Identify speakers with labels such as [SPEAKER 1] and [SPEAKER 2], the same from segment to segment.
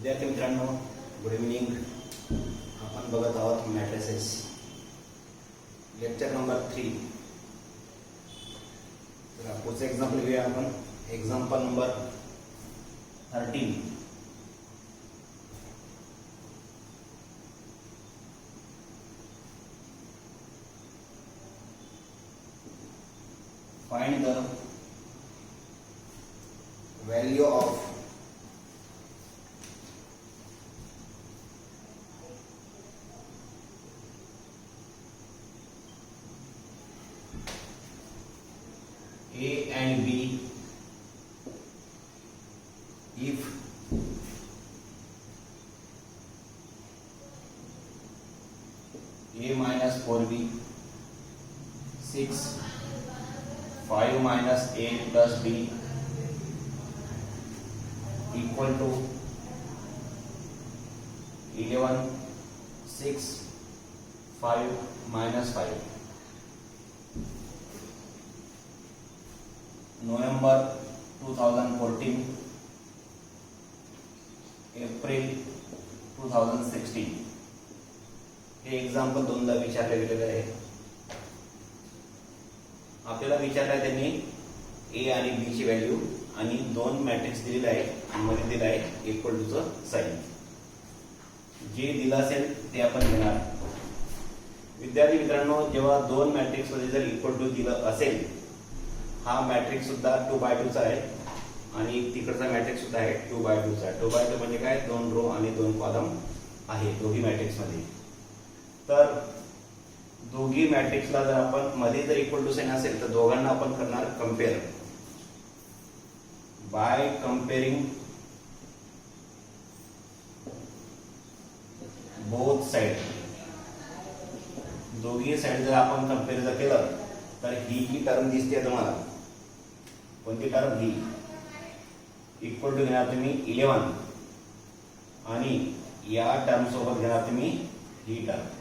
[SPEAKER 1] विद्यार्थी मित्रांनो, good evening. आपण बघत आहोत मॅट्रिसेस, लेक्चर नंबर 3. तर पुढचं एक्झाम्पल घेऊया आपण. Example number 13. Find the value of A and B if A minus 4B 6 5 minus A plus B equal to 11 6 5 minus 5. November 2014 April 2016. हे एक्झाम्पल दोनदा विचारले गेलेले आहे. आपल्याला विचारलं त्यांनी ए आणि बी ची व्हॅल्यू आणि दोन मॅट्रिक्स दिलेले आहे आणि मध्ये दिलं आहे इक्वल टू चं साइन. जे दिलं असेल ते आपण घेणार. विद्यार्थी मित्रांनो, जेव्हा दोन मॅट्रिक्स मध्ये जर इक्वल टू दिलं असेल, हा मॅट्रिक्स सुद्धा 2x2 चा आहे आणि तिकडचा मॅट्रिक्स सुद्धा आहे 2x2 चा. 2x2 म्हणजे काय, दोन रो आणि दोन कॉलम आहे दोघी मॅट्रिक्स मध्ये. तर दोघी मॅट्रिक्सला जर आपण मध्ये जर इक्वल टू साइन असेल तर दोघांना आपण करणार compare. By comparing both side. दोघी साइड जर आपण कम्पेअर जर केलं तर ही जी टर्म दिसते तुम्हाला, कोणती टर्म, ही इक्वल टू घेणार तुम्ही 11 आणि या टर्म सोबत घेणार तुम्ही ही टर्म.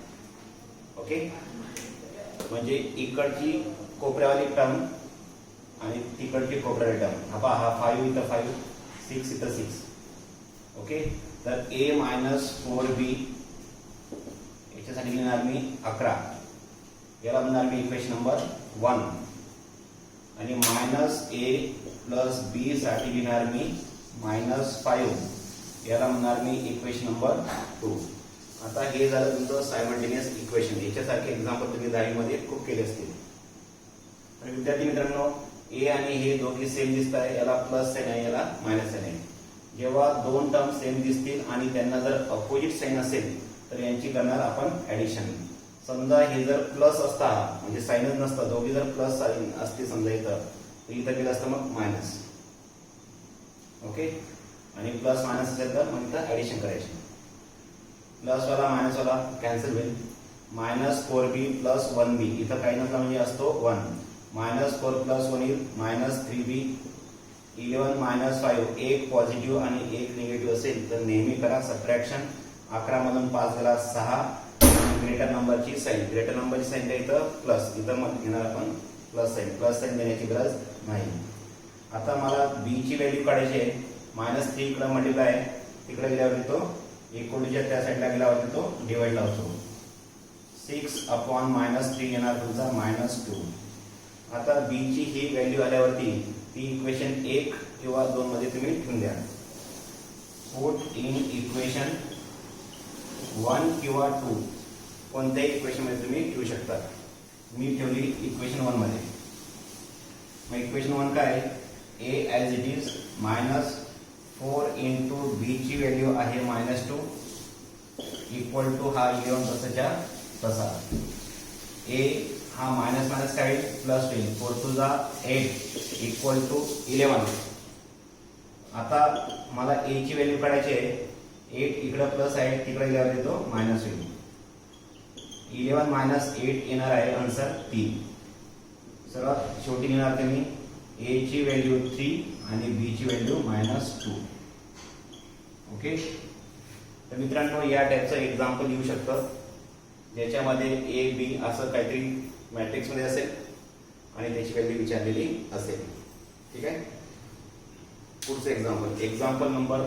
[SPEAKER 1] ओके, म्हणजे इकडची कोपऱ्यावाली टर्म आणि तिकडची कोपऱ्यावाली टर्म. हा 5 इथं 5, 6 इथं 6. ओके, तर A minus 4B याच्यासाठी लिहिणार मी 11. याला म्हणणार मी इक्वेशन नंबर 1 आणि मायनस A प्लस B साठी लिहिणार मी -5. याला म्हणणार मी इक्वेशन नंबर 2. आता हे झालं तुमचं सायमल्टेनियस इक्वेशन. याच्यासारखे एक्झाम्पल तुम्ही दहावीमध्ये खूप केले असतील. तर विद्यार्थी मित्रांनो, ए आणि हे दोघी सेम दिसत आहे, याला प्लस साइन आहे, याला मायनस साइन आहे. जेव्हा दोन टर्म सेम दिसतील आणि त्यांना जर अपोजिट साइन असेल तर यांची करणार आपण ऍडिशन. समजा हे जर प्लस असता, म्हणजे साइनच नसतं, दोघी जर प्लस साइन असते समजा इथं केलं असतं मग मायनस. ओके, आणि प्लस मायनस असेल तर मग इथं ऍडिशन करायची. प्लस वाला मायनस वाला कॅन्सल होईल. -4b प्लस 1b इथं काही नसला म्हणजे असतो 1. -4 प्लस 1 येईल -3b. 11 मायनस 5, एक पॉझिटिव्ह आणि एक निगेटिव्ह असेल तर नेहमी करा सबट्रॅक्शन. 11 मधून 5 गेला 6. ग्रेटर नंबरची साइन, ग्रेटर नंबरची साइन काय इथं प्लस, इथं मग घेणार आपण प्लस साइन देण्याची गरज नाही. आता मला बी ची व्हॅल्यू काढायची आहे. -3 इकडे मल्टिप्लाय, तिकडे गेल्यावर येतो इक्वल टूच्या त्या साईडला गेल्यावर तो डिवाइड लावतो. 6/-3 येणार तुमचा -2. आता बी ची ही व्हॅल्यू आल्यावरती ती इक्वेशन 1 किंवा 2 मध्ये तुम्ही ठेवून द्या. पुट इन इक्वेशन 1 किंवा 2, कोणत्याही इक्वेशन मध्ये तुम्ही ठेवू शकता. मी ठेवली इक्वेशन 1 मध्ये. मग इक्वेशन 1 काय, A as it is -4 into B ची व्हॅल्यू आहे -2 इक्वल टू हा 11 तसाच्या तसा. ए हा मायनस मायनस काय प्लस होईल, 4 टू जा 8 इक्वल टू 11. आता मला ए ची व्हॅल्यू काढायची आहे. 8 इकडे प्लस आहे, तिकडे गेल्यावर येतो मायनस होईल. 11 मायनस 8 येणार आहे आन्सर 3. सर्वात शेवटी लिहिणार तुम्ही ए ची व्हॅल्यू 3 आणि बी ची व्हॅल्यू -2. ओके, तर मित्रांनो या टाइपचं एक्झाम्पल येऊ शकतं ज्याच्यामध्ये ए बी असं काहीतरी मॅट्रिक्स मध्ये असेल आणि त्याची व्हॅल्यू विचारलेली असेल. ठीक आहे, पुढचं एक्झाम्पल नंबर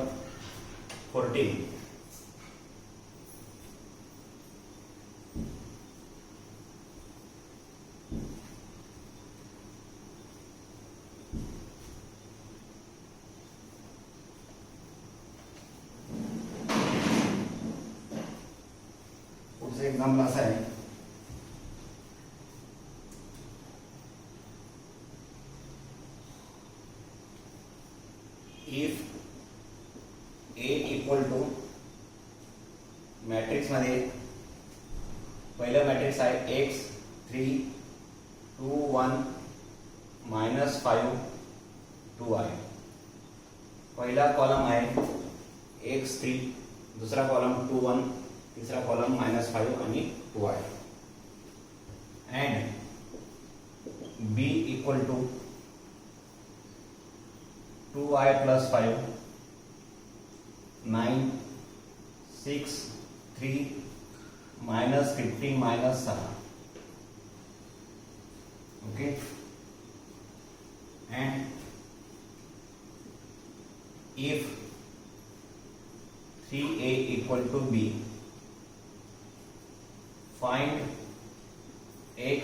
[SPEAKER 1] 14. पुढचं एक्झाम्पल असं आहे, if A equal to matrix मध्ये पहिलं मॅट्रिक्स आहे x 3 2 1 -5 2i. पहिला कॉलम आहे x3, दुसरा कॉलम 2 1, तीसरा कॉलम -5 आणि 2i. And b equal to 2i + 5 9 6 3 -15 -6. Okay, and if 3a equal to b, find x,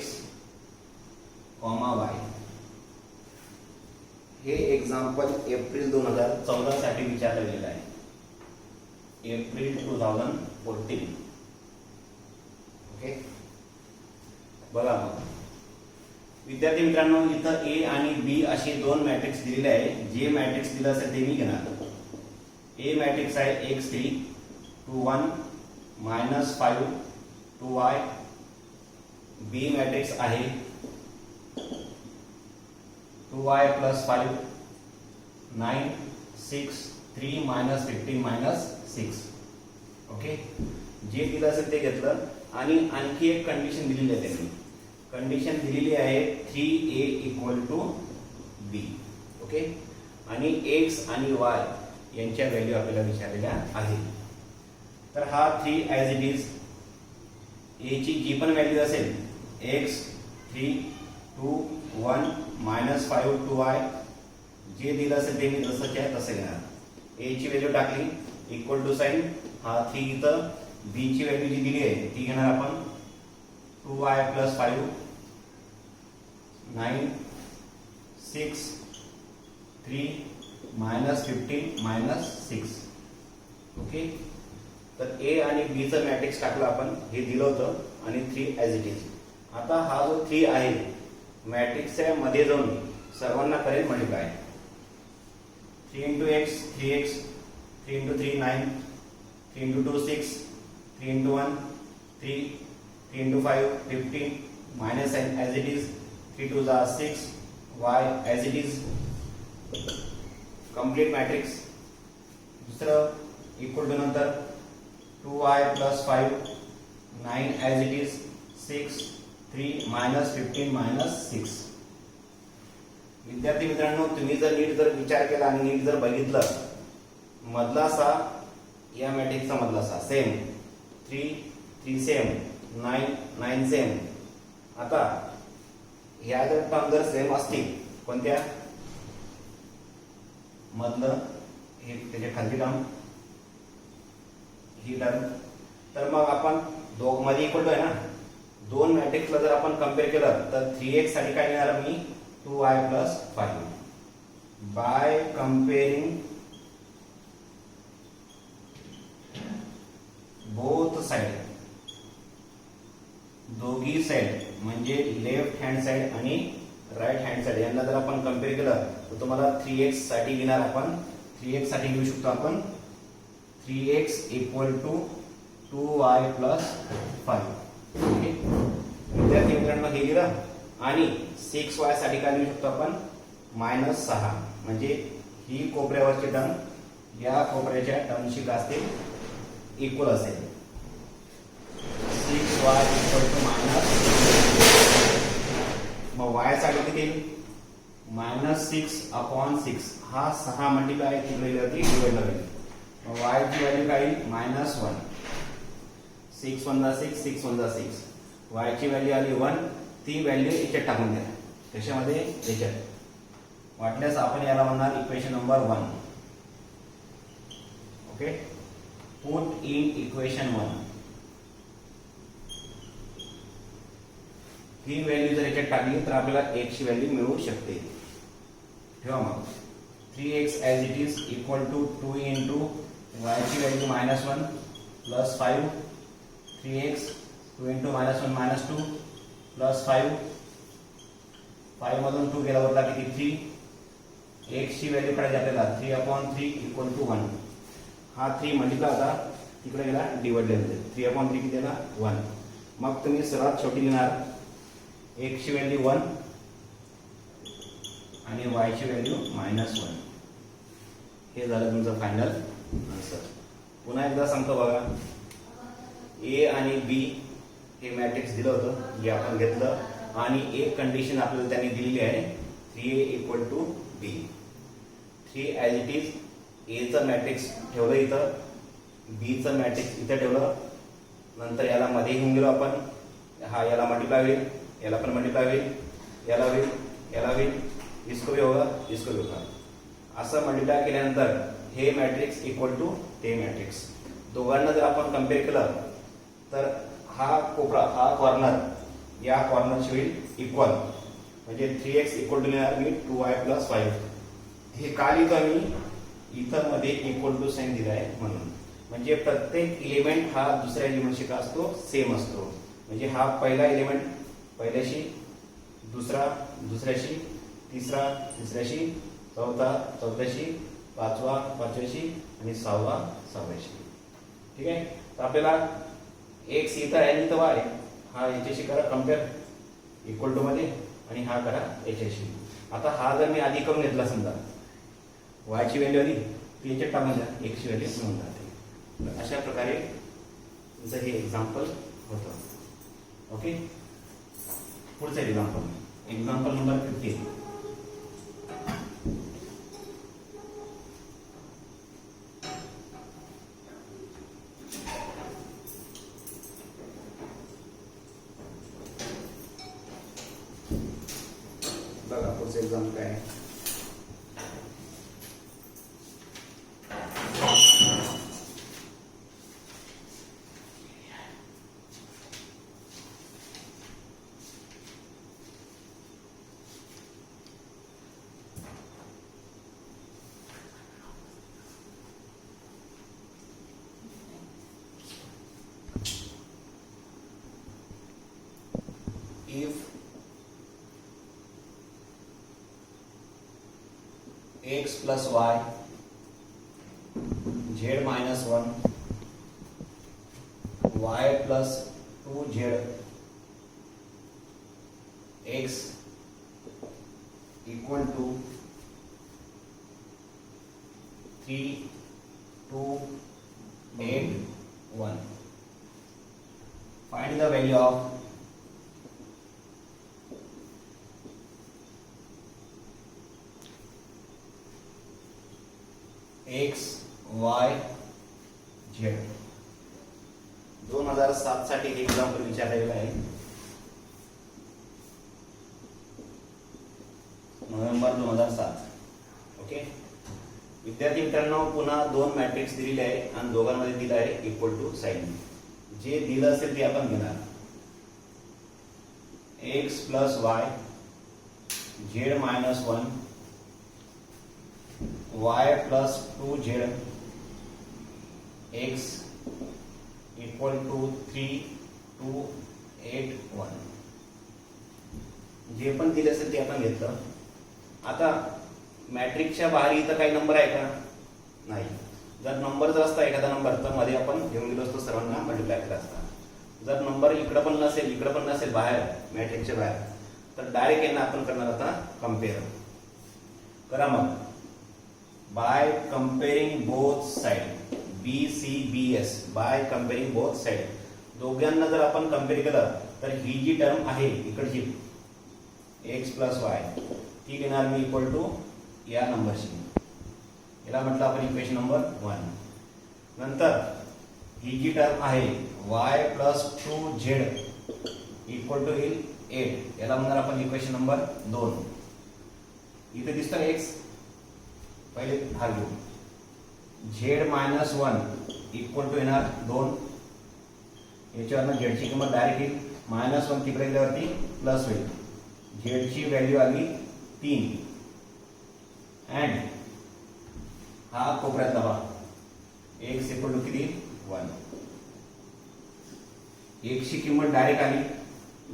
[SPEAKER 1] y. हे एक्झाम्पल एप्रिल 2014 साठी विचारलं गेलेलं आहे. एप्रिल 2014. ओके, बघा मग विद्यार्थी मित्रांनो, इथं ए आणि बी असे दोन मॅट्रिक्स दिलेले आहे. जे मॅट्रिक्स दिलं असेल ते मी घेणार. ए मॅट्रिक्स आहे x3 2 1 -5 2i. बी मॅट्रिक्स आहे 2i + 5 9 6 3 -15 -6. ओके, जे दिलं असेल ते घेतलं. आणि आणखी एक कंडिशन दिलेली आहे त्यांनी. कंडिशन दिलेली आहे 3a = b. ओके, आणि x आणि y यांच्या व्हॅल्यू आपल्याला विचारलेल्या आहेत. तर हा 3 ॲज इट इज. a ची जी पण व्हॅल्यू असेल x 3 2 1 -5 2i, जे दिलं असेल ते मी जसंच्या तसं घेणार. a ची व्हॅल्यू टाकली इक्वल टू साइन, हा 3 इथं. b ची व्हॅल्यू जी दिली आहे ती घेणार आपण 2i + 5 9 6 3 -15 -6. ओके, तर ए आणि बी चं मॅट्रिक्स टाकलं आपण, हे दिलं होतं, आणि 3 ॲज इट इज. आता हा जो 3 आहे मॅट्रिक्सच्या मध्ये जाऊन सर्वांना करेल multiply. 3 × x 3x, 3 × 3 9, 3 × 2 6, 3 × 1 3, 3 × 5 15 minus n as it is, 3 2 are 6, y as it is. Complete matrix. दुसरं इक्वल टू नंतर 2i + 5 9 as it is 6 3 -15 -6. विद्यार्थी मित्रांनो, तुम्ही जर नीट विचार केला आणि नीट जर बघितलं, मधला सा या मॅट्रिक्सचा मधला सा सेम, 3 3 सेम, 9 9 सेम. आता ह्या जर टर्म जर सेम असतील, कोणत्या मधलं हे त्याच्या खालची टर्म, ही टर्म, तर मग आपण दोघमध्ये इक्वल टू आहे ना. दोन मॅट्रिक्सला जर आपण कम्पेअर केलं तर 3x साठी काय घेणार मी 2i + 5. By comparing both side, दोघी साइड म्हणजे लेफ्ट हँड साइड आणि राईट हँड साइड यांना जर आपण कम्पेअर केलं तर तुम्हाला 3x साठी घेणार आपण. 3x साठी घेऊ शकतो आपण 3x = 2i + 5. ओके, विद्यार्थी मित्रांनो हे लिहिलं. आणि 6y साठी काय लिहू शकतो आपण -6, म्हणजे ही कोपऱ्यावरची टर्म या कोपऱ्याच्या टर्मशी काय असते, इक्वल असेल. 6y = मग y साठी किती -6/6. हा 6 मल्टिप्लाय तिकडे जाते डिवाइड लागेल. मग y ची व्हॅल्यू काय येईल -1. 6 1 6 6 1 6. y ची व्हॅल्यू आली 1. ती व्हॅल्यू याच्यात टाकून द्या. त्याच्यामध्ये याच्यात वाटल्यास आपण याला म्हणणार equation number 1. Okay. Put in equation 1. He value जर याच्यात टाकली तर आपल्याला x ची व्हॅल्यू मिळू शकते. ठेवा मग 3x as it is equal to 2 into y ची value -1 plus 5 3x 2 into -1 -2 plus 5 5 मधून 2 गेला वरला किती 3 x ची व्हॅल्यू काढायची आपल्याला 3/3 इक्वल टू 1. हा 3 मल्टिप्लाय होता तिकडे गेला डिवाइडेड 3/3 किती आला 1. मग तुम्ही सर्वात छोटी लिहिणार x ची व्हॅल्यू 1 आणि y ची व्हॅल्यू -1. हे झालं तुमचं फायनल आन्सर. पुन्हा एकदा सांगतो बघा. A आणि B हे मॅट्रिक्स दिलं होतं जे आपण घेतलं आणि एक कंडिशन आपल्याला त्यांनी दिलेली आहे 3A equal to B. 3 as it is A चं मॅट्रिक्स ठेवलं इथं, B चं मॅट्रिक्स इथं ठेवलं, नंतर याला मध्ये घेऊन गेलो आपण. हा याला मल्टिप्लाय होईल, याला पण मल्टिप्लाय होईल, याला होईल, याला होईल, इसको भी होगा, इसको भी होगा. असं मल्टिप्लाय केल्यानंतर हे मॅट्रिक्स इक्वल टू ते मॅट्रिक्स. दोघांना जर आपण कम्पेअर केलं तर हा कोपरा हा कॉर्नर या कॉर्नरशी होईल इक्वल. म्हणजे 3x इक्वल टू लिहिणार मी 2y प्लस 5. हे का लिहितो आम्ही इथं मध्ये इक्वल टू साइन दिला आहे म्हणून. म्हणजे प्रत्येक एलिमेंट हा दुसऱ्या एलिमेंटशी का असतो सेम असतो. म्हणजे हा पहिला एलिमेंट पहिल्याशी, दुसरा दुसऱ्याशी, तिसरा तिसऱ्याशी, चौथा चौथ्याशी, पाचवा पाचव्याशी आणि सहावा सहाव्याशी. ठीक आहे. तर आपल्याला x इथं आहे आणि इथं y हा याच्याशी करा कम्पेअर इक्वल टू मध्ये आणि हा करा याच्याशी. आता हा जर मी आधी करून घेतला समजा y ची व्हॅल्यू आली ती याच्यात टाकून द्या, x ची व्हॅल्यू मिळून जाते. अशा प्रकारे तुमचं हे एक्झाम्पल होतं. ओके. पुढचं एक्झाम्पल नंबर 15. बघा पुढचं एक्झाम काय आहे. If x plus y z minus 1 y plus 2z x equal to 3, 2, 8, 1. Find the value of x, y, z. 2007 साठी हे एक्झाम्पल विचारलेलं आहे. नोव्हेंबर 2007. ओके. विद्यार्थी मित्रांनो पुन्हा दोन मॅट्रिक्स दिलेले आहे आणि दोघांमध्ये दिलं आहे इक्वल टू साइन. जे दिलं असेल ते आपण घेणार. x plus y z minus 1 y plus 2z x equal to 3, 2, 8, 1. जे पण दिले असेल ते आपण घेतलं. आता मॅट्रिक्सच्या बाहेर इथं काही नंबर आहे का नाही. जर नंबर जर असता एखादा नंबर तर मध्ये आपण घेऊन गेलो असतो सर्वांना मल्टिप्लाय केला असता. जर नंबर इकडं पण नसेल बाहेर मॅट्रिक्सच्या बाहेर तर डायरेक्ट यांना आपण करणार आता कम्पेअर. करा मग. By comparing both side BCBS by comparing both side. दोघांना जर आपण कम्पेअर केलं तर ही जी टर्म आहे इकडची x प्लस y ती घेणार मी इक्वल टू या नंबरशी. याला म्हटलं आपण इक्वेशन नंबर 1. नंतर ही जी टर्म आहे y plus 2z equal to येईल 8. याला म्हणणार आपण इक्वेशन नंबर 2. इथे दिसतं x पहिले हा घेऊ. z मायनस 1 इक्वल टू येणार 2. याच्यावरनं झेडची किंमत डायरेक्ट येईल, -1 तिकडे गेल्यावरती प्लस होईल. झेडची व्हॅल्यू आली 3 अँड हा कोपऱ्यात दाबा x इक्वल टू किती 1. x ची किंमत डायरेक्ट आली,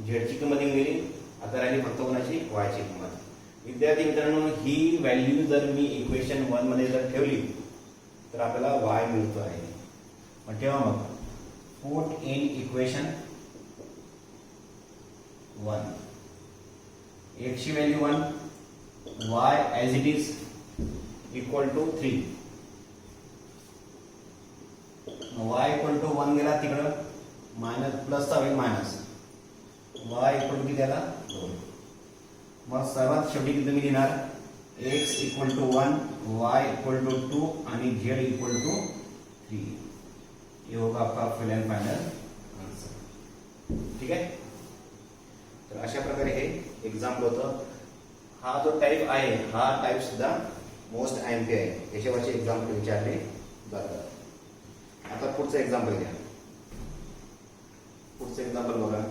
[SPEAKER 1] झेडची किंमत गेली, आता राहिली फक्त कोणाची y ची किंमत. विद्यार्थी मित्रांनो, ही व्हॅल्यू जर मी इक्वेशन 1 मध्ये जर ठेवली तर आपल्याला y मिळतो आहे. मग ठेवा, मग पुट इन इक्वेशन 1. x ची value 1, y as it is equal to 3. y equal to 1 गेला तिकडं, मायनस प्लसचा होईल मायनस, y इक्वल टू किती त्याला 2. मग सर्वात शेवटी किती तुम्ही लिहिणार, x equal to 1, y equal to 2 आणि z इक्वल टू 3. ये होगा आपका फुल एंड फाइनल आंसर. ठीक आहे. तर अशा प्रकारे हे एक्झाम्पल होतं. हा जो टाईप आहे हा टाईप सुद्धा मोस्ट IMP आहे, याच्यावरचे एक्झाम्पल विचारले जातात. आता पुढचं एक्झाम्पल घ्या. पुढचं एक्झाम्पल बघा.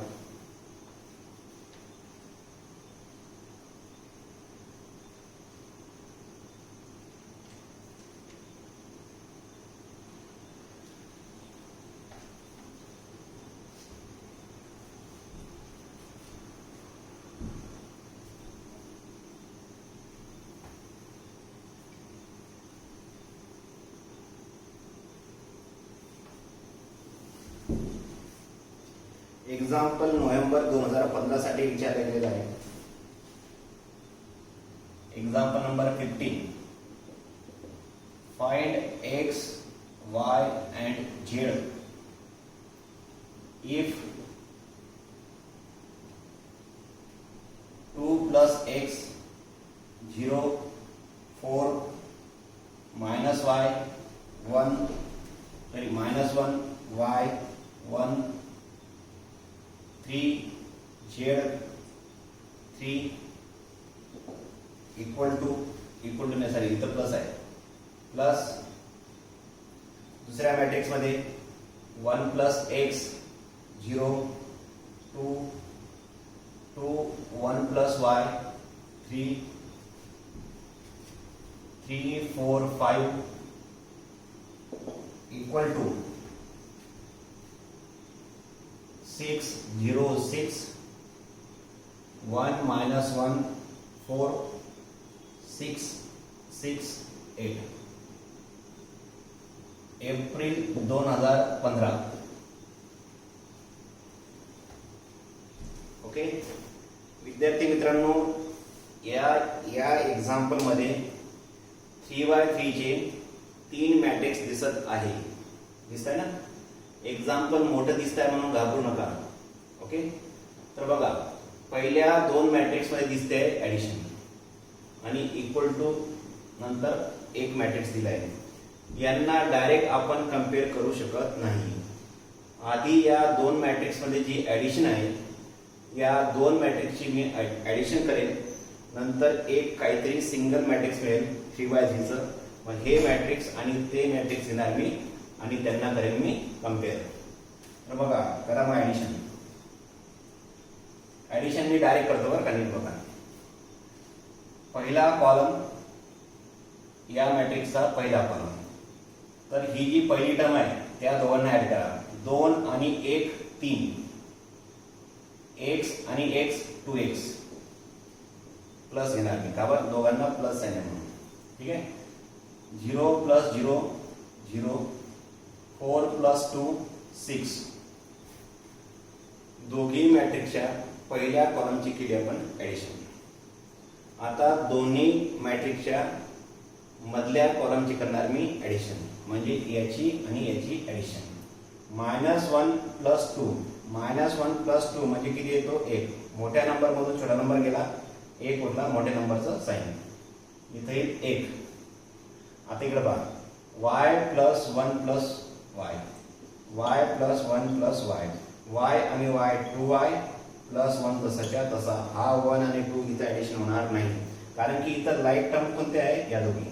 [SPEAKER 1] एक्झाम्पल नोव्हेंबर 2015 साठी विचारलेलं आहे. Example number 15. Find x, y and z if 2 plus x 0 4 minus y 1 -1 y 1 3 z 3 equal to नाही, सॉरी इथं प्लस आहे, प्लस दुसऱ्या मॅट्रिक्स मध्ये 1 plus x 0 2 2 1 plus y 3 3 4 5 equal to 6 0 6 1 minus 1 4 6 6 8. April 2015. Okay विद्यार्थी मित्रांनो, या एक्झाम्पल मध्ये 3x3 चे 3 मॅट्रिक्स दिसत आहे. दिसतंय ना. एक्झाम्पल मोठं दिसतंय म्हणून घाबरू नका. ओके, तर बघा, पहिल्या 2 मॅट्रिक्स मध्ये दिसते ऍडिशन आणि इक्वल टू नंतर एक मॅट्रिक्स दिला आहे. यांना डायरेक्ट आपण कम्पेअर करू शकत नाही. आधी या 2 मॅट्रिक्स मध्ये जी ऍडिशन आहे या 2 मॅट्रिक्सची मी ऍडिशन करेन, नंतर एक काहीतरी सिंगल मॅट्रिक्स मिळेल 3x3 चं. मग हे मॅट्रिक्स आणि ते मॅट्रिक्स घेणार मी आणि त्यांना करेन मी कम्पेअर. तर बघा, करा मग ऍडिशन मी डायरेक्ट करतो बरं का. नीट बघा, पहिला कॉलम या मॅट्रिक्सचा पहिला कॉलम. तर ही जी पहिली टर्म आहे त्या दोघांना ऍड करा. 2 आणि 1 3, x आणि x 2x प्लस घेणार मी. का बरं, दोघांना प्लस आहे म्हणून. ठीक आहे. 0 प्लस 0 0 4 प्लस 2 6. दोघी मॅट्रिक्सच्या पहिल्या कॉलमची केली आपण ऍडिशन. आता दोन्ही मॅट्रिक्सच्या मधल्या कॉलमची करणार मी ऍडिशन, म्हणजे याची आणि याची ऍडिशन. -1 प्लस 2 -1 प्लस 2 म्हणजे किती येतो 1. मोठ्या नंबर मधून छोटा नंबर गेला, 1 उरला, मोठ्या नंबरचं साइन इथे येईल 1. आता इकडे पहा, y plus 1 plus y, y plus 1 plus y, y आणि y 2y प्लस 1 तसाच्या तसा. हा 1 आणि 2 इथे ऍडिशन होणार नाही, कारण की इथं लाईक टर्म कोणते आहे, या दोघी.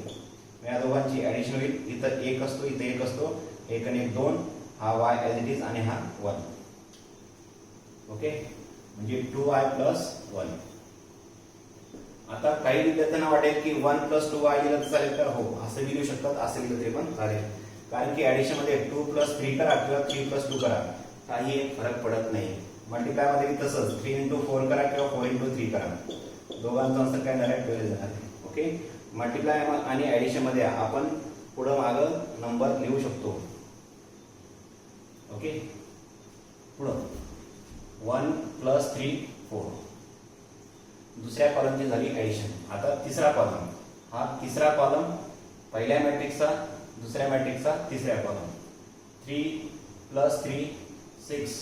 [SPEAKER 1] या दोघांची ऍडिशन होईल. इथं 1 असतो, इथे 1 असतो 1 आणि 1 2, हा y ॲज इट इज आणि हा 1. ओके, म्हणजे 2y प्लस 1. आता काही विद्यार्थ्यांना वाटेल की 1 प्लस 2y लिहिलं तर चालेल तर हो, असं लिहू शकतात, असं लिहिलं तरी पण चालेल. कारण की ऍडिशन मध्ये 2 प्लस 3 करा किंवा 3 प्लस 2 करा, काही फरक पडत नाही. मल्टिप्लाय मध्ये तसंच 3 इंटू 4 करा किंवा 4 इंटू 3 करा, दोघांचं आन्सर काय झालं 12 झालं. ओके, मल्टिप्लाय आणि ऍडिशन मध्ये आपण पुढं मागं नंबर लिहू शकतो. ओके, पुढं 1 प्लस 3 4. दुसऱ्या कॉलमची झाली ऍडिशन. आता तिसरा कॉलम, हा तिसरा कॉलम पहिल्या मॅट्रिक्सचा, दुसऱ्या मॅट्रिक्सचा तिसऱ्या column. 3 plus 3 6,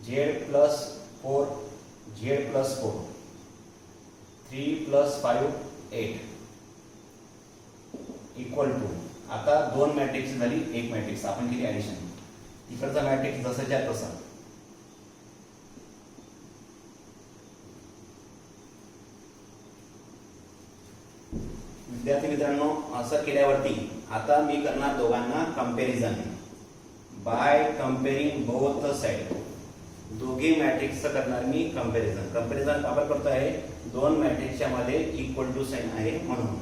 [SPEAKER 1] z plus 4 z plus 4, 3 plus 5 8 equal to. आता दोन मॅट्रिक्स झाली एक मॅट्रिक्स, आपण केली ऍडिशन. तिकडचा मॅट्रिक्स जसाच्या तसा. विद्यार्थी मित्रांनो, असं केल्यावरती आता मी करणार दोघांना comparison bye comparing both side. दोघी मॅट्रिक्सचं करणार मी कंपॅरिझन. कंपॅरिझन का करतो आहे, दोन मॅट्रिक्सच्या मध्ये इक्वल टू साइन आहे म्हणून.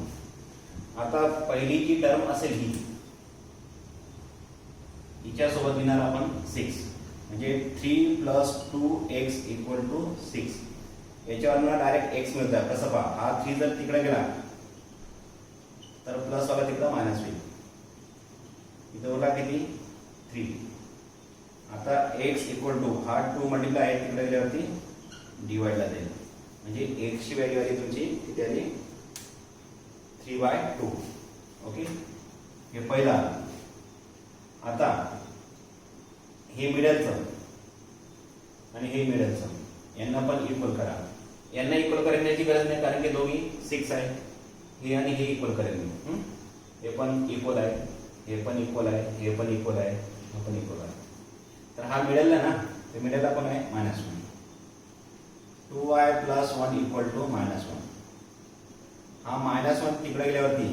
[SPEAKER 1] आता पहिली जी टर्म असेल ही, हिच्या सोबत लिहिणार आपण 6, म्हणजे 3 प्लस 2x इक्वल टू 6. याच्यावरनं डायरेक्ट x मिळतं. कसं पहा, हा 3 जर तिकडे गेला तर प्लस वाला तिकडं मायनस होईल. इथं उरला किती 3. आता x इक्वल टू हा 2 मल्टिप्लाय आहे, तिकडे गेल्यावरती डिवाइडला जाईल, म्हणजे x ची व्हॅल्यू आली तुमची किती आली 3/2. ओके, हे पहिला. आता हे मिडलचं आणि हे मिडलचं, यांना पण इक्वल करा. यांना इक्वल करण्याची गरज नाही कारण की दोन्ही 6 आहे. हे आणि हे इक्वल करेल मी. हे पण इक्वल आहे, हे पण इक्वल आहे, हे पण इक्वल आहे, हे पण इक्वल आहे. तर हा मिडलला ना, ते मिडलला पण आहे -1. 2y plus 1 equal to -1. हा -1 तिकडे गेल्यावरती,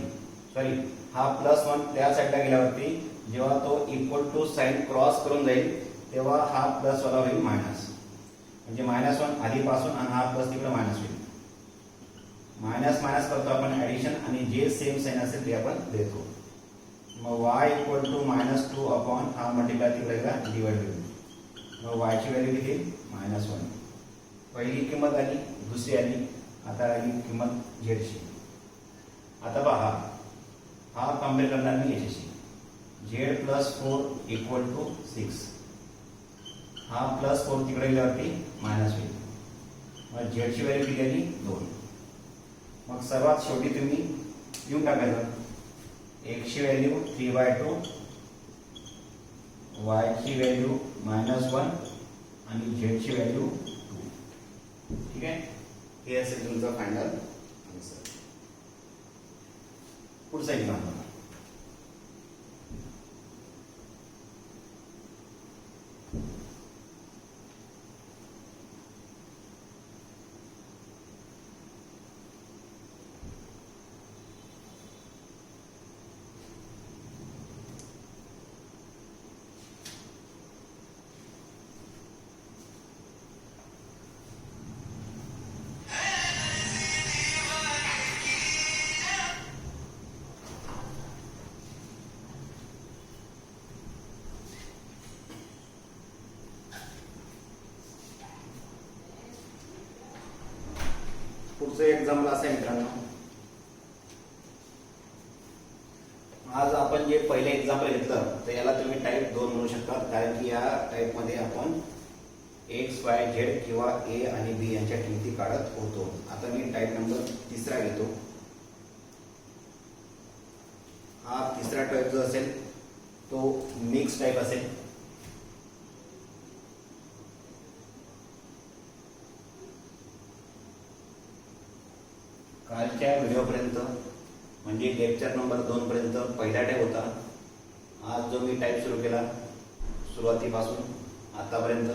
[SPEAKER 1] सॉरी हा +1 त्या साईडला गेल्यावरती जेव्हा तो इक्वल टू साइन क्रॉस करून जाईल तेव्हा हा प्लस वाला होईल मायनस. म्हणजे -1 आधीपासून आणि हा प्लस तिकडे मायनस होईल. मायनस मायनस करतो आपण ऍडिशन आणि जे सेम साइन असेल ते आपण देतो. मग y इक्वल टू -2 अपॉन हा मल्टिप्लाय तिकडे गेला डिवाइड होईल. मग y ची व्हॅल्यू किती -1. पहिली किंमत आली, दुसरी आली, आता आली किंमत z ची. आता पहा, हा कम्पेअर करणार मी याच्याशी. z plus 4 equal to 6. हा प्लस 4 तिकडे गेल्यावरती मायनस होईल. मग z ची व्हॅल्यू किती आली 2. मग सर्वात शेवटी तुम्ही येऊन टाकायचं, x ची व्हॅल्यू 3/2, y ची व्हॅल्यू -1 आणि z ची व्हॅल्यू 2. ठीक आहे, हे असेल तुमचं फायनल आन्सर. पुढचा एक्झाम्पल. पुढचं एक्झाम्पल असं आहे मित्रांनो, आज आपण जे पहिले एक्झाम्पल घेतलं तर याला तुम्ही टाईप 2 म्हणू शकता, कारण की या टाईप मध्ये आपण x, y, z किंवा a आणि b यांच्या किमती काढत होतो. आता मी टाईप नंबर 3 घेतो. हा तिसरा टाईप जो असेल तो मिक्स टाईप असेल. कालच्या व्हिडिओपर्यंत म्हणजे लेक्चर नंबर 2 पर्यंत पहिला टाईप होता. आज जो मी टाईप सुरू केला सुरुवातीपासून आतापर्यंत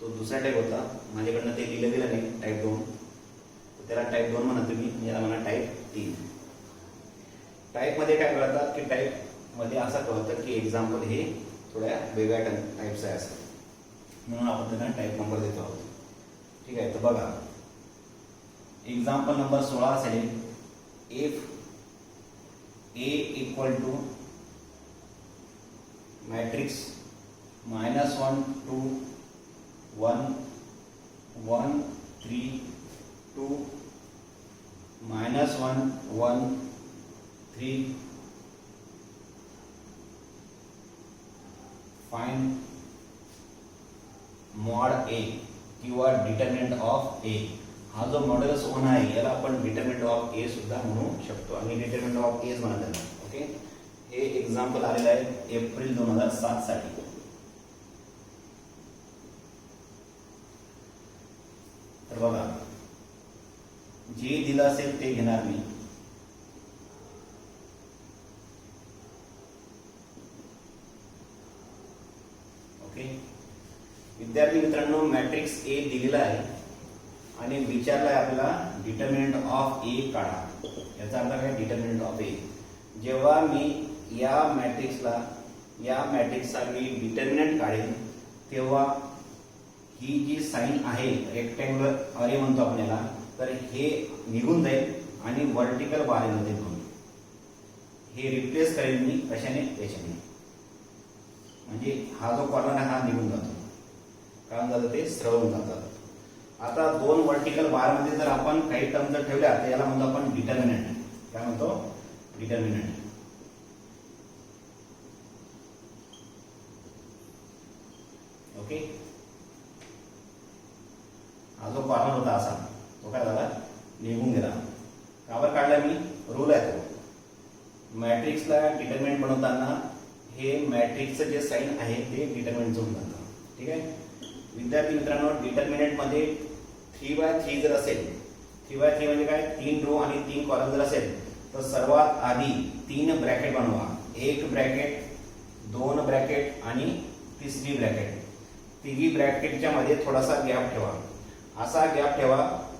[SPEAKER 1] तो दुसरा टाईप होता. माझ्याकडनं ते लिहिलं गेलं नाही टाईप 2, त्याला टाईप 2 म्हणा तुम्ही, याला म्हणा टाईप 3. टाईपमध्ये काय करतात की टाईप मध्ये असं कळतं की एक्झाम्पल हे थोड्या वेगळ्या टाईपचं आहे असं, म्हणून आपण त्यांना टाईप नंबर देतो आहोत. ठीक आहे, तर बघा एक्झाम्पल नंबर 16 असेल, if A equal to matrix -1 2 1 1 3 2 -1 1 3 find mod A किंवा डिटर्मिनंट ऑफ ए. हा जो मॉड्युलस 1 आहे याला आपण डिटर्मिनंट ऑफ ए सुद्धा म्हणू शकतो आणि डिटर्मिनंट ऑफ ए म्हणत आहे. ओके, हे एक्झाम्पल आलेलं आहे एप्रिल 2007 साठी. तर बघा, जे दिलं असेल ते घेणार मी. ओके, विद्यार्थी मित्रांनो, मॅट्रिक्स ए दिलेला आहे आणि विचारला आहे आपल्याला डिटर्मिनंट ऑफ ए काढा. याचा अर्थ काय, डिटर्मिनंट ऑफ ए. जेव्हा मी या मॅट्रिक्सचा मी डिटर्मिनंट काढेन तेव्हा ही जी साइन आहे रेक्टँग्युलर अरे म्हणतो आपण याला, तर हे निघून जाईल आणि वर्टिकल बारेमध्ये घेऊन हे रिप्लेस करेल मी कशाने, याच्याने. म्हणजे हा जो कॉर्नर आहे हा निघून जातो, कारण जातं ते सरळ होऊन जातात. आता दोन वर्टिकल बार मध्ये जर आपण काही टर्म जर ठेवल्या तर याला म्हणतो आपण डिटर्मिनंट. काय म्हणतो, डिटर्मिनंट. ओके, हा जो कॉर्नर होता असा तो काय झाला, निघून गेला. का बरं काढला मी, रूल आहे तो. मॅट्रिक्सला डिटर्मिनंट बनवताना हे मॅट्रिक्सचं जे साइन आहे ते डिटर्मिनंट होऊन जातं. ठीक आहे विद्यार्थी मित्रांनो, डिटर्मिनंट मध्ये 3/3 जर असेल, 3/3 म्हणजे काय, 3 रो आणि 3 कॉलम जर असेल तर सर्वात आधी 3 ब्रॅकेट बनवा. 1 ब्रॅकेट, 2 ब्रॅकेट आणि तिसरी ब्रॅकेट. तिघी ब्रॅकेटच्या मध्ये थोडासा गॅप ठेवा. असा गॅप ठेवा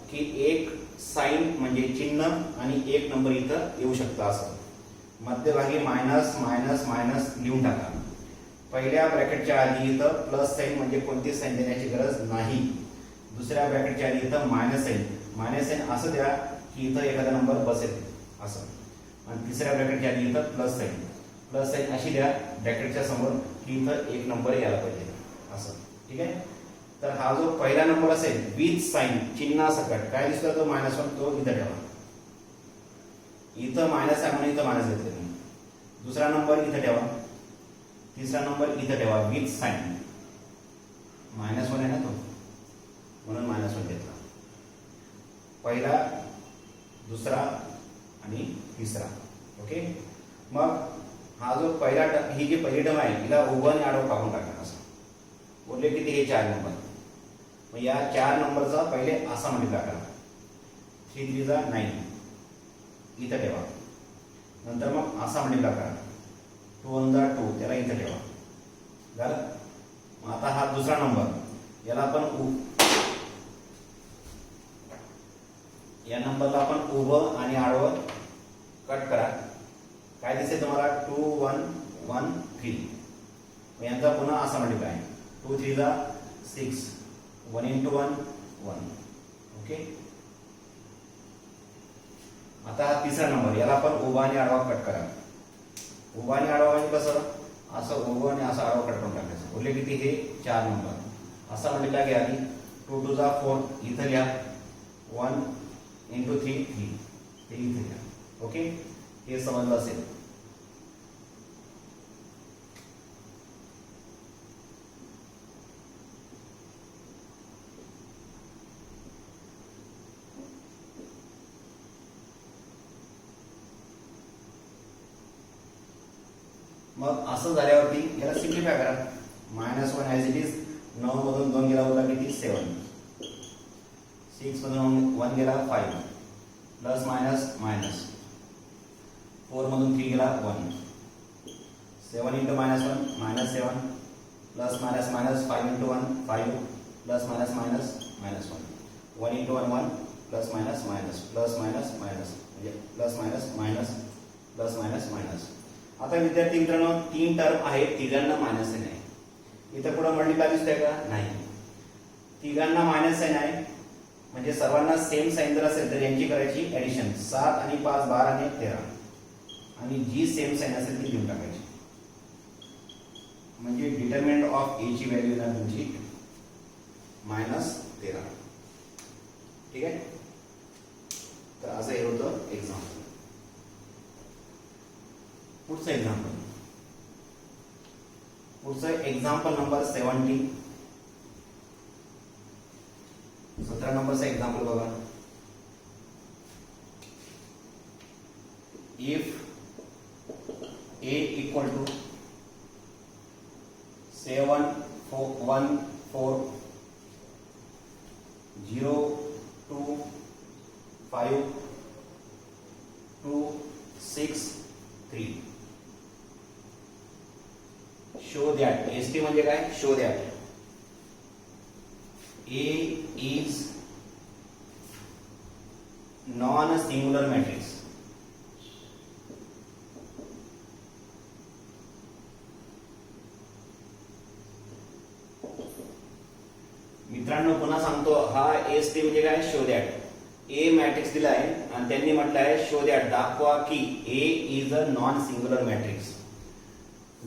[SPEAKER 1] की एक साइन म्हणजे चिन्ह आणि एक नंबर इथं येऊ शकतं. असं मध्यभागी मायनस मायनस मायनस लिहून टाका. पहिल्या ब्रॅकेटच्या आधी इथं प्लस साइन म्हणजे कोणती साइन देण्याची गरज नाही. दुसऱ्या ब्रॅकेटच्या आधी इथं मायनस साइन असं द्या की इथं एखादा नंबर बसेल असं. आणि तिसऱ्या ब्रॅकेटच्या आधी इथं प्लस साइन अशी द्या ब्रॅकेटच्या समोर की इथं एक नंबर यायला पाहिजे असं. ठीक आहे, तर हा जो पहिला नंबर असेल विथ साइन चिन्हासकट काय दिसतो तो -1 तो इथं ठेवा. इथं मायनस आहे म्हणून इथं मायनस घेतले तुम्ही. दुसरा नंबर इथं ठेवा, तिसरा नंबर इथं ठेवा विथ साइन. -1 आहे ना तो, म्हणून -1 घेतला. पहिला, दुसरा आणि तिसरा. ओके, मग हा जो पहिला ही जी पहिली टर्म आहे हिला उभं आणि आडवं काढून टाका. असं बोलले किती, हे 4 नंबर. मग या 4 नंबरचा पहिले असा मल्टिप्लाय करा. 3 3 जा 9 इथं ठेवा. नंतर मग असा मल्टिप्लाय करा. 2 1 जा 2 त्याला इथं ठेवा. झालं. मग आता हा दुसरा नंबर याला आपण या नंबरला आपण उभं आणि आडवं कट करा. काय दिसेल तुम्हाला, 2 1 1 3. यांचा पुन्हा असा मल्टिप्लाय 2 3 जा 6 1 into 1 1. ओके, आता हा तिसरा नंबर याला आपण उभा आणि आडवा कट करा. उभा आणि आडवा म्हणजे कसं, असं उभं आणि असं आडवा कट करून टाकायचं. बोलले किती, हे 4 नंबर. असा मल्टिप्लाय घ्या आधी. 2 2 जा 4 इथं लिहा. 1 into 3 3 हे इथं लिहा. ओके, हे समजलं असेल. मग असं झाल्यावरती याला सिम्प्लिफाय करा. -1 ॲज इट इज. 9 मधून 2 गेला होता किती, 7. 6 मधून 1 गेला 5 प्लस मायनस मायनस. 4 मधून 3 गेला 1. 7 into -1 -7 plus minus minus. 5 into 1 5 plus minus minus -1. 1 into 1 1 plus minus minus plus minus minus म्हणजे plus minus minus plus minus minus. आता विद्यार्थी मित्रांनो 3 टर्म आहेत, तिघांना मायनस साइन आहे. इथं पुढे मल्टिप्लाय दिसतंय का? नाही. तिघांना मायनस साइन आहे म्हणजे सर्वांना सेम साइन जर असेल तर यांची करायची ऍडिशन. 7 आणि 5 12 आणि 1 13 आणि जी सेम साइन असेल ती लिहून टाकायची. म्हणजे डिटरमिनंट ऑफ ए ची व्हॅल्यू येणार तुमची -13. ठीक आहे. तर असं हे होतं एक्झाम्पल. पुढचं एक्झाम्पल नंबर 17. 17 नंबरचा एक्झाम्पल बघा. If a equal to 7 1 4 0 2 5 2 6 3 show that. ST म्हणजे काय? Show that A is non-singular matrix. मित्रांनो पुन्हा सांगतो, हा एसटी म्हणजे काय? Show that. ए मॅट्रिक्स दिला आहे आणि त्यांनी म्हटलं आहे शो दॅट, दाखवा की A is a non singular matrix.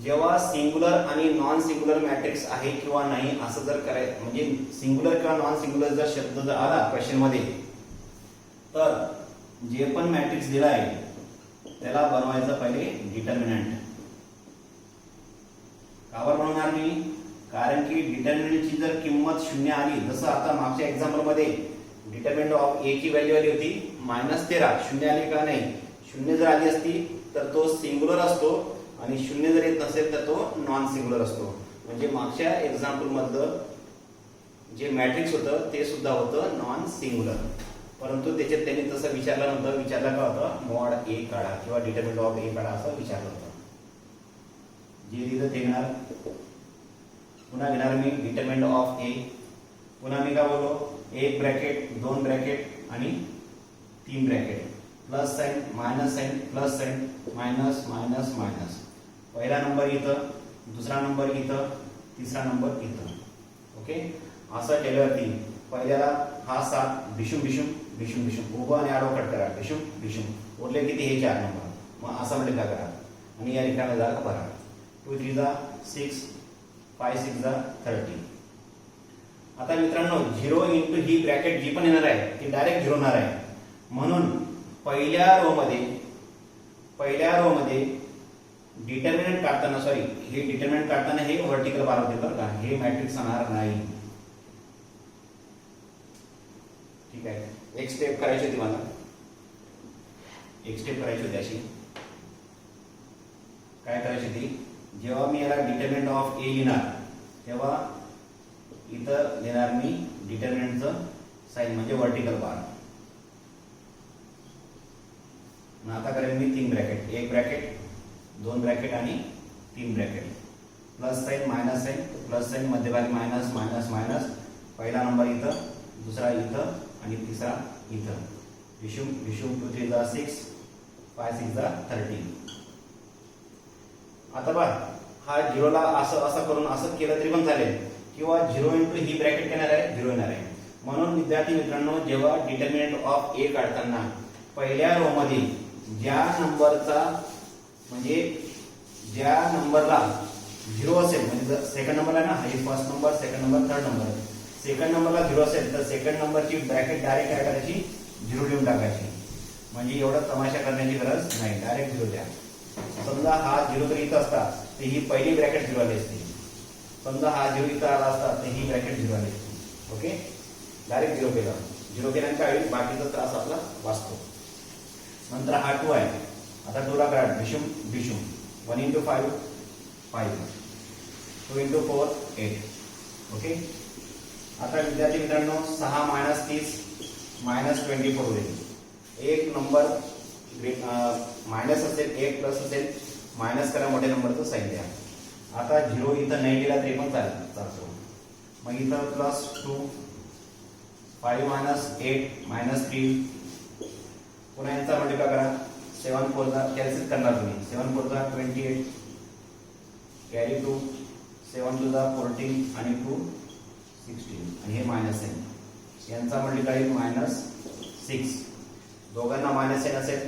[SPEAKER 1] जेव्हा सिंग्युलर आणि नॉन सिंग्युलर मॅट्रिक्स आहे किंवा नाही असं जर करायचं, म्हणजे सिंग्युलर किंवा नॉन सिंग्युलर जर शब्द जर आला क्वेश्चन मध्ये, तर जे पण मॅट्रिक्स दिला आहे त्याला बनवायचं पहिले डिटर्मिनंट. का बरं बनवणार मी? कारण की डिटर्मिनंटची जर किंमत 0 आली, जसं आता मागच्या एक्झाम्पल मध्ये डिटर्मिनंट ऑफ ए ची व्हॅल्यू आली होती -13. 0 आली का? नाही. 0 जर आली असती तर तो सिंग्युलर असतो आणि 0 जर येत नसेल तर तो नॉन सिंग्युलर असतो. म्हणजे मागच्या एक्झाम्पल मधलं जे मॅट्रिक्स होतं ते सुद्धा होतं नॉन सिंग्युलर, परंतु त्याच्यात त्यांनी तसं विचारलं नव्हतं. विचारलं का होतं? मॉड ए काढा किंवा डिटर्मिनंट ऑफ ए काढा असं विचारलं होतं. जे लिहिलं ते घेणार. पुन्हा घेणार मी डिटर्मिनंट ऑफ ए. पुन्हा मी काय बोललो? एक ब्रॅकेट, 2 ब्रॅकेट आणि 3 bracket, plus sign minus sign plus sign minus minus minus. पहिला नंबर इथं, दुसरा नंबर इथं, तिसरा नंबर इथं. ओके. असं केल्यावरती पहिल्याला हा 7 भिशुम भिशुम भिशुम भिशुम उभं आणि आडवं कट करा. भिशुम भिशुम उरले किती? हे 4 नंबर. मग असं मल्टिप्लाय करा आणि या रिकाम्या जागा भरा. 2 3 जा 6 5 6 जा 30. आता मित्रांनो 0 इंटू ही ब्रॅकेट जी पण येणार आहे ती डायरेक्ट 0 होणार आहे. म्हणून पहिल्या रो मध्ये डिटर्मिनंट काढताना, सॉरी हे डिटर्मिनंट काढताना हे व्हर्टिकल बार होते बरं का, हे मॅट्रिक्स येणार नाही. ठीक आहे. एक स्टेप करायची होती मला, एक स्टेप करायची होती अशी. काय करायची होती? जेव्हा मी याला डिटर्मिनंट ऑफ ए लिहिणार तेव्हा इथं लिहिणार मी डिटर्मिनंटचं साइन म्हणजे व्हर्टिकल बार. आता करेन मी 3 ब्रॅकेट, 1 ब्रॅकेट 2 ब्रॅकेट आणि 3 bracket, plus sign minus sign plus sign, मध्यभागी मायनस मायनस मायनस. पहिला नंबर इथं, दुसरा इथं आणि तिसरा इथं. भिशुम भिशुम 2 3 जा 6 5 6 जा 30. आता बघ हा 0ला असं करून असं केलं तरी पण चालेल, किंवा 0 इंटू ही ब्रॅकेट येणार आहे 0 येणार आहे. म्हणून विद्यार्थी मित्रांनो जेव्हा डिटर्मिनंट ऑफ ए काढताना पहिल्या रो मध्ये ज्या नंबरचा म्हणजे ज्या नंबरला 0 असेल, म्हणजे सेकंड नंबरला ना, हे first number, second number, third number, second नंबरला 0 असेल तर सेकंड नंबरची ब्रॅकेट डायरेक्ट काय करायची? 0 लिहून टाकायची. म्हणजे एवढं तमाशा करण्याची गरज नाही, डायरेक्ट 0 द्या. समजा हा 0 जर इथं असता तर ही पहिली ब्रॅकेट 0 आली असती. समजा हा 0 इथं आला असता तर ही ब्रॅकेट 0 आली असती. ओके. डायरेक्ट 0 केला. 0 केल्यानंतर काय होईल? बाकीचा त्रास आपला वाचतो. नंतर हा 2 आहे. आता 2ला करा भिशुम भिशुम. 1 इंटू 5 5, 2 इंटू 4 8. ओके. आता विद्यार्थी मित्रांनो 6 मायनस 30 मायनस 24 होईल. एक नंबर मायनस असेल, एक प्लस असेल, मायनस करा, मोठ्या नंबरचं साइन द्या. आता 0 इथं नाही दिला तरी पण चालतो. मग इथं प्लस 2 5 मायनस 8 मायनस 3. पुन्हा यांचा मल्टिप्लाय करा 7 4 कॅल्क्युलेट करणार तुम्ही. 7 4 28 कॅरी 2, 7 2 14 आणि 2 16 आणि हे मायनस आहे. यांचा मल्टिप्लाय -6. दोघांना मायनस साइन असेल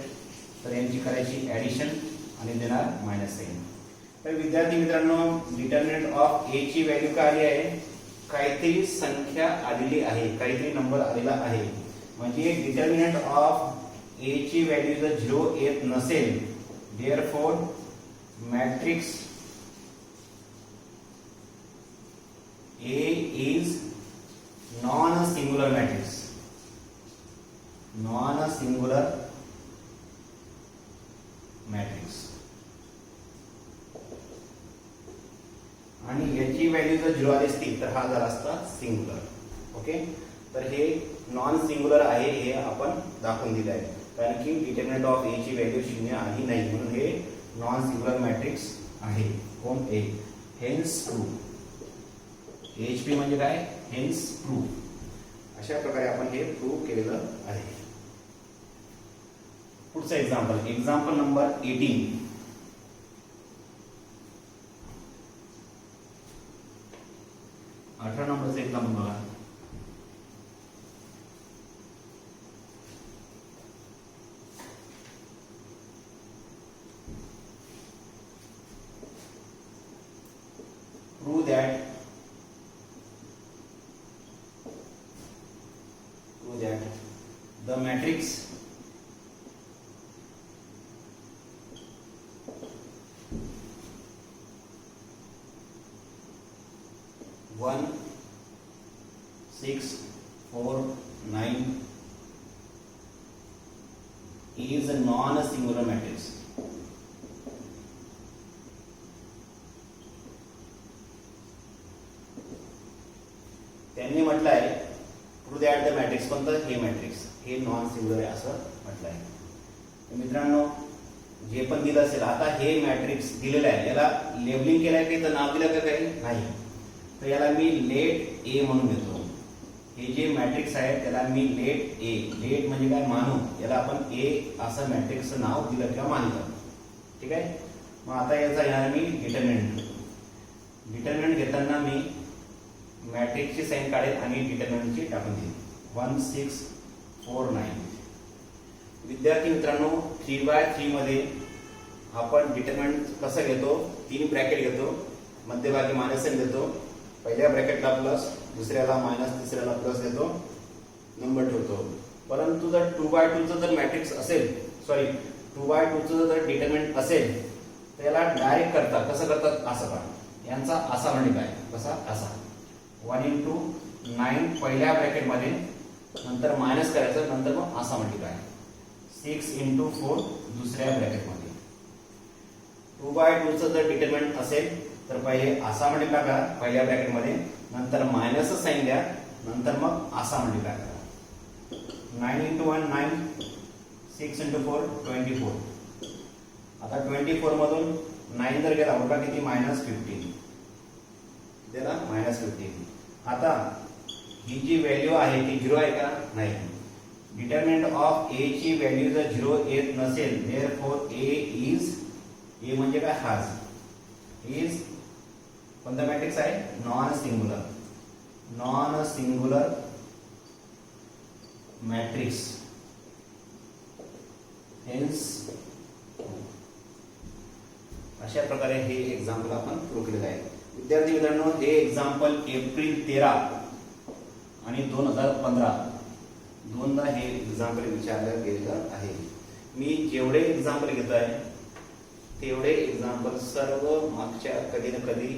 [SPEAKER 1] तर यांची करायची ॲडिशन आणि देणार मायनस साइन. तर विद्यार्थी मित्रांनो, डिटर्मिनंट ऑफ ए ची व्हॅल्यू काय आली आहे? काहीतरी संख्या आलेली आहे, काहीतरी नंबर आलेला आहे. म्हणजे डिटर्मिनंट ऑफ ए ची व्हॅल्यू जर 0 येत नसेल, therefore matrix A is non singular matrix. Non singular matrix. आणि याची व्हॅल्यू जर 0 आली असती तर हा झाला असता सिंगुलर. ओके, तर हे नॉन सिंगुलर आहे हे आपण दाखवून दिले आहे, कारण की डिटर्मिनंट ऑफ ए ची व्हॅल्यू 0 आली नाही, म्हणून हे नॉन सिंगुलर मॅट्रिक्स आहे. कोण? ए. Hence prove. एचपी म्हणजे काय? Hence prove. अशा प्रकारे आपण हे प्रूव्ह केलेलं आहे. पुढचं एक्झाम्पल, एक्झाम्पल नंबर 18. 18 नंबरचं एक्झाम्पल बघा. Prove that the matrix one 6 4 9 is a non-singular matrix. त्यांनी म्हटलं आहे प्रूव्ह दॅट द मॅट्रिक्स, कोणतं? हे मॅट्रिक्स हे नॉन सिंगुलर आहे असं म्हटलं आहे. तर मित्रांनो, जे पण दिलं असेल, आता हे मॅट्रिक्स दिलेलं आहे, याला लेबलिंग केलं आहे काही, तर नाव दिलं का काही? नाही. तर याला मी लेट ए म्हणून घेतो. हे जे मॅट्रिक्स आहे त्याला मी लेट ए, लेट म्हणजे काय? मानू. याला आपण ए असं मॅट्रिक्सचं नाव दिलं किंवा मानलं. ठीक आहे. मग आता याचा येणार मी डिटर्मिनंट. डिटर्मिनंट घेताना मी मॅट्रिक्सची साइन काढेल आणि डिटर्मिनंटची टाकून देईल. 1 6 4 9. विद्यार्थी मित्रांनो, 3/3 मध्ये आपण डिटर्मिनंट कसं घेतो? 3 ब्रॅकेट घेतो, मध्यभागी मायनस साइन देतो, पहिल्या ब्रॅकेटला प्लस, दुसऱ्याला मायनस, तिसऱ्याला प्लस देतो, नंबर ठेवतो. परंतु जर 2/2 जर मॅट्रिक्स असेल, सॉरी 2/2 जर डिटर्मिनंट असेल तर याला डायरेक्ट करतात. कसं करतात? असं का? यांचा असा म्हणजे काय? कसा? असा 1 × 9 पहिल्या ब्रॅकेटमध्ये, नंतर मायनस करायचं, नंतर मग असा म्हणजे काय? 6 × 4 दुसऱ्या ब्रॅकेटमध्ये. 2/2 जर डिटर्मिनंट असेल तर पहिले असा मल्टिप्लाय करा पहिल्या ब्रॅकेटमध्ये, नंतर मायनस साइन द्या, नंतर मग असा मल्टिप्लाय करा. 9 × 1 9, 6 × 4 24. आता 24 मधून 9 जर गेला उरला किती? -15. त्याला -15. आता ही जी व्हॅल्यू आहे ती 0 आहे का? नाही. डिटर्मिनंट ऑफ ए ची व्हॅल्यू जर 0 येत नसेल, देअरफॉर ए इज, ए म्हणजे काय? हाच इज कोणता मॅट्रिक्स आहे? Non singular. Non singular matrix. Hence अशा प्रकारे हे एक्झाम्पल आपण प्रूव्ह केलेलं आहे. विद्यार्थी मित्रांनो, हे एक्झाम्पल एप्रिल 13 आणि 2015 दोनदा हे एक्झाम्पल विचारलं गेलेलं आहे. मी जेवढे एक्झाम्पल घेत आहे तेवढे एक्झाम्पल सर्व मागच्या कधी ना कधी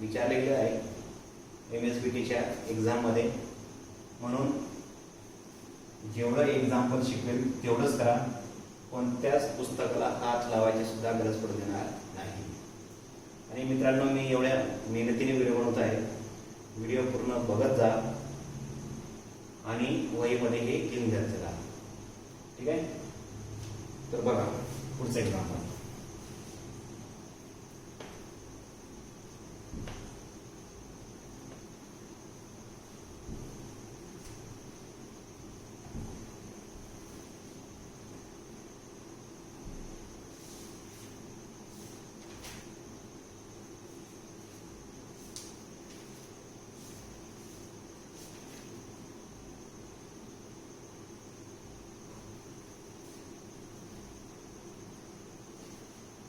[SPEAKER 1] विचारले गेले आहे MSBTच्या एक्झाम मध्ये. म्हणून जेवढं एक्झाम्पल शिकवेल तेवढंच करा. कोणत्याच पुस्तकाला हात लावायची सुद्धा गरज पडू देणार नाही. आणि मित्रांनो, मी एवढ्या मेहनतीने व्हिडिओ बनवत आहे, व्हिडिओ पूर्ण बघत जा आणि वहीमध्ये हे लिहून द्यायचं चला. ठीक आहे. तर बघा पुढचं example.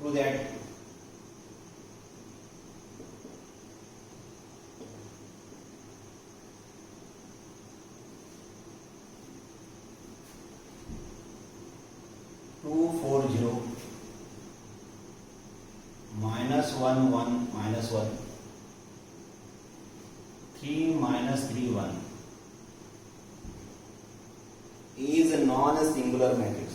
[SPEAKER 1] To that (240) -1 1 -1 3 -3 1 is a non-singular matrix.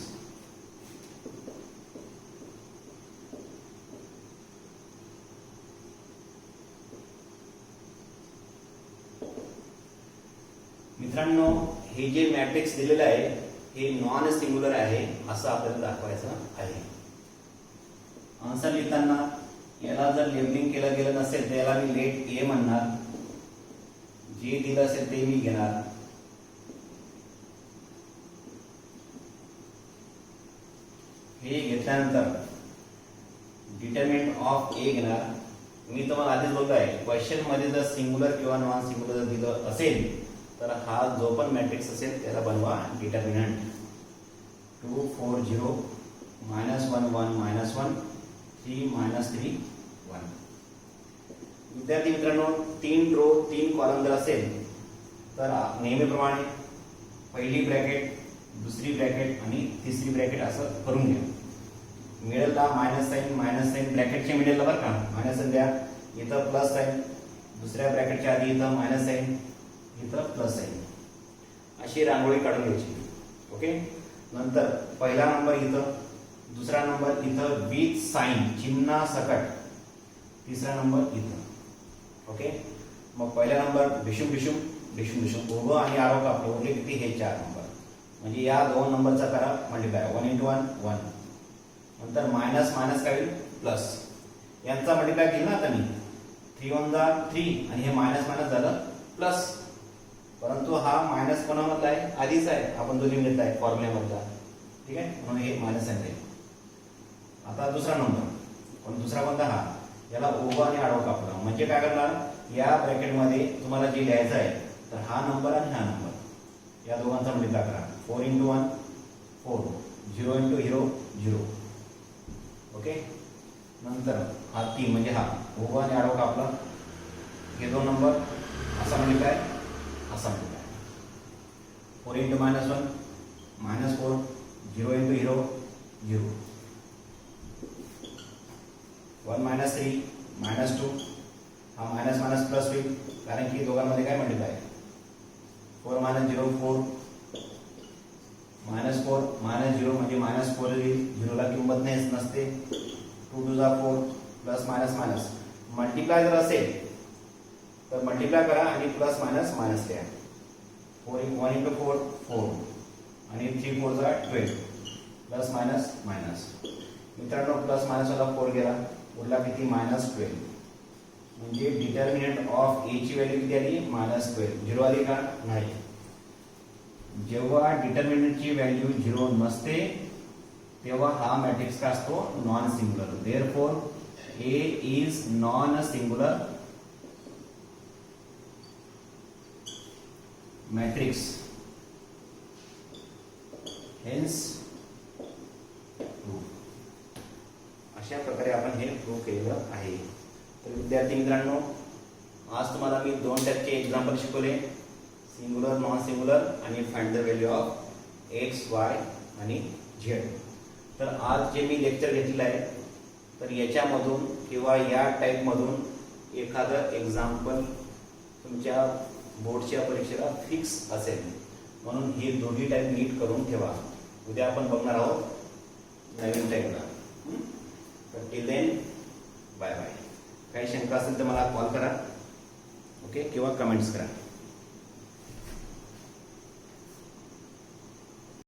[SPEAKER 1] मित्रांनो, हे जे मॅट्रिक्स दिलेलं आहे हे नॉन सिंग्युलर आहे असं आपल्याला दाखवायचं आहे. आन्सर लिहिताना याला जर लेबलिंग केलं गेलं नसेल तर याला मी लेट ए म्हणणार, जे दिलं असेल ते मी घेणार. हे घेतल्यानंतर डिटर्मिनंट ऑफ ए घेणार. मी तुम्हाला आधीच बोलतो आहे, क्वेश्चन मध्ये जर सिंग्युलर किंवा नॉन सिंग्युलर दिलं असेल तर हा जो पण मॅट्रिक्स असेल त्याला बनवा डिटर्मिनंट. 240 -1 1 -1 3 -3 1. विद्यार्थी मित्रांनो, 3 रो 3 कॉलम जर असेल तर नेहमीप्रमाणे पहिली ब्रॅकेट, दुसरी ब्रॅकेट आणि तिसरी ब्रॅकेट असं करून घ्या. मिडलला मायनस साइन ब्रॅकेटच्या मिडलला बरं का मायनस साइन द्या. इथं प्लस साइन, दुसऱ्या ब्रॅकेटच्या आधी इथं मायनस साइन, इथं प्लस साइन. अशी रांगोळी काढून घ्यायची. ओके. नंतर पहिला नंबर इथं, दुसरा नंबर इथं विथ साइन चिन्ह सकट, तिसरा नंबर इथं. ओके. मग पहिला नंबर भिशुम भिशुम भिशुम भिशुम उभं आणि आरो कापलं, उरले किती हे 4 नंबर. म्हणजे या 2 नंबरचा करा मल्टिप्लाय. 1 × 1 1. नंतर मायनस मायनस काय होईल प्लस. यांचा मल्टिप्लाय केला ना आता मी. 3 1 3 आणि हे मायनस मायनस झालं प्लस. परंतु हा मायनस कोणामधला आहे, आधीच आहे, आपण जो लिहून घेतलाय फॉर्म्युल्यामधला. ठीक आहे, म्हणून हे मायनस आहे. आता दुसरा नंबर, पण दुसरा कोणता हा, याला उभं आणि आडवं कापलं. म्हणजे काय करणार, या ब्रॅकेटमध्ये तुम्हाला जे लिहायचं आहे तर हा नंबर आणि हा नंबर या दोघांचा मल्टिप्लाय करा. 4 × 1 4, 0 × 0 0. ओके. नंतर हा 3 म्हणजे हा उभं आणि आडवं कापलं. हे 2 नंबर असा मल्टिप्लाय असा मल्टिप्लाय. 4 × -1 -4, 0 × 0 0. 1 - 3 -2. हा मायनस मायनस प्लस होईल कारण की दोघांमध्ये काय मल्टिप्लाय. 4 - 0 4, -4 -0 म्हणजे -4 येईल. 0 ला किंमत नसते. 2 2 4 प्लस मायनस मायनस. मल्टिप्लाय जर असेल तर मल्टिप्लाय करा आणि प्लस मायनस मायनस द्या. 1 × 4 4 आणि 3 4 12 प्लस मायनस मायनस. मित्रांनो, प्लस मायनस वाला 4 गेला, उरला किती -12. म्हणजे डिटर्मिनंट ऑफ ए ची व्हॅल्यू किती आली -12. 0 आली का नाही. जेव्हा डिटर्मिनंटची व्हॅल्यू 0 नसते तेव्हा हा मॅट्रिक्स का असतो, non singular. Therefore A is non singular matrix. Hence अशा प्रकारे आपण हे प्रूव्ह केलेलं आहे. तर विद्यार्थी मित्रांनो, आज तुम्हाला मी 2 टाईपचे एक्झाम्पल शिकवले, सिंग्युलर नॉन सिंग्युलर आणि find the value of x Y आणि झेड. तर आज जे मी लेक्चर घेतलेलं आहे तर याच्यामधून किंवा या टाईपमधून एखादं एक्झाम्पल तुमच्या बोर्डच्या परीक्षेला फिक्स असेल, म्हणून हे दोन्ही टाईप नीट करून ठेवा. उद्या आपण बघणार आहोत नवीन टाईपला. तर टिल देन बाय बाय. काही शंका असेल तर मला कॉल करा. ओके, किंवा कमेंट्स करा.